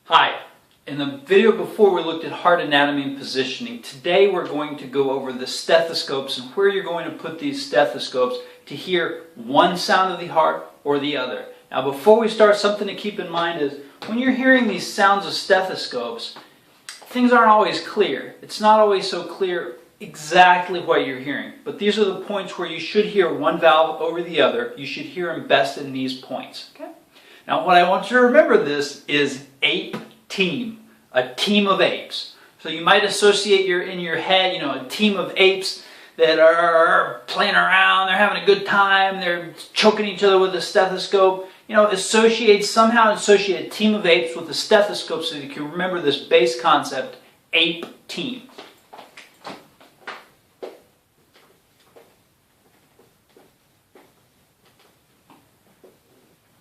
Hi, in the video before we looked at heart anatomy and positioning. Today we're going to go over the stethoscopes and where you're going to put these stethoscopes to hear one sound of the heart or the other. Now before we start, something to keep in mind is when you're hearing these sounds of stethoscopes, things aren't always clear. It's not always so clear exactly what you're hearing, but these are the points where you should hear one valve over the other. You should hear them best in these points. Okay? Now what I want you to remember this is ape team, a team of apes. So you might associate in your head, a team of apes that are playing around, they're having a good time, they're choking each other with a stethoscope. Somehow associate a team of apes with a stethoscope so that you can remember this base concept, ape team.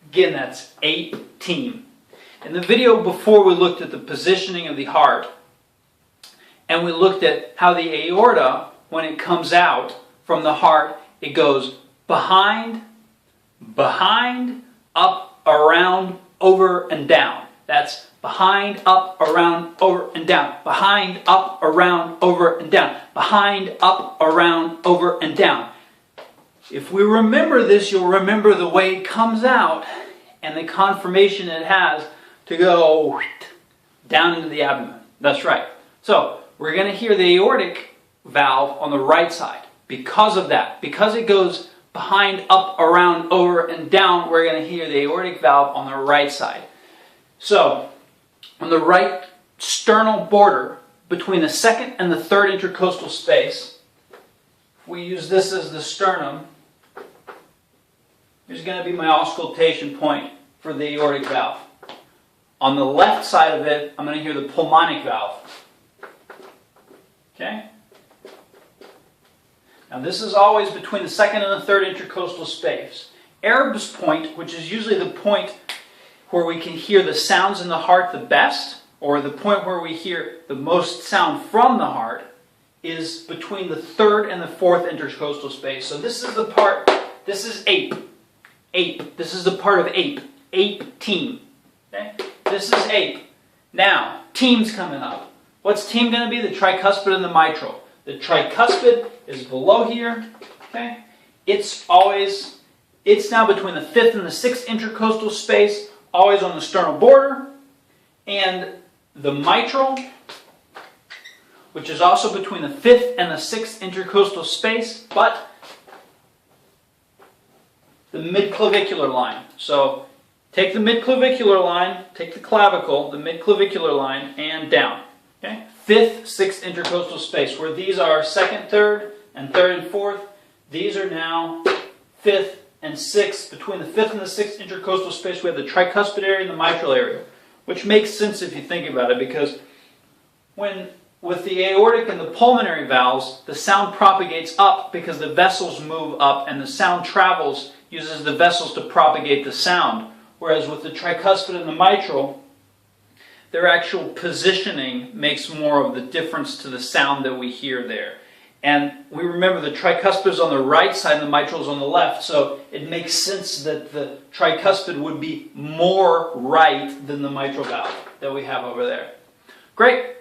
Again, that's ape team. In the video before, we looked at the positioning of the heart, and we looked at how the aorta, when it comes out from the heart, it goes behind, up, around, over, and down. That's behind, up, around, over, and down. Behind, up, around, over, and down. Behind, up, around, over, and down. If we remember this, you'll remember the way it comes out and the conformation it has to go down into the abdomen. That's right. So we're going to hear the aortic valve on the right side. Because of that, because it goes behind, up, around, over, and down, we're going to hear the aortic valve on the right side. So on the right sternal border between the second and the third intercostal space, if we use this as the sternum, there's going to be my auscultation point for the aortic valve. On the left side of it, I'm going to hear the pulmonic valve. Okay? Now this is always between the second and the third intercostal space. Arab's point, which is usually the point where we can hear the sounds in the heart the best, or the point where we hear the most sound from the heart, is between the third and the fourth intercostal space. So this is the part, this is ape. Ape. This is the part of ape. Ape team. Okay? This is ape. Now, team's coming up. What's team going to be? The tricuspid and the mitral. The tricuspid is below here. Okay? It's now between the fifth and the sixth intercostal space, always on the sternal border. And the mitral, which is also between the fifth and the sixth intercostal space, but the midclavicular line. So take the midclavicular line, take the clavicle, the midclavicular line, and down. Okay? Fifth, sixth intercostal space, where these are second, third, and third and fourth. These are now fifth and sixth. Between the fifth and the sixth intercostal space, we have the tricuspid area and the mitral area, which makes sense if you think about it, because with the aortic and the pulmonary valves, the sound propagates up because the vessels move up, and the sound uses the vessels to propagate the sound. Whereas with the tricuspid and the mitral, their actual positioning makes more of the difference to the sound that we hear there. And we remember the tricuspid is on the right side and the mitral is on the left, so it makes sense that the tricuspid would be more right than the mitral valve that we have over there. Great!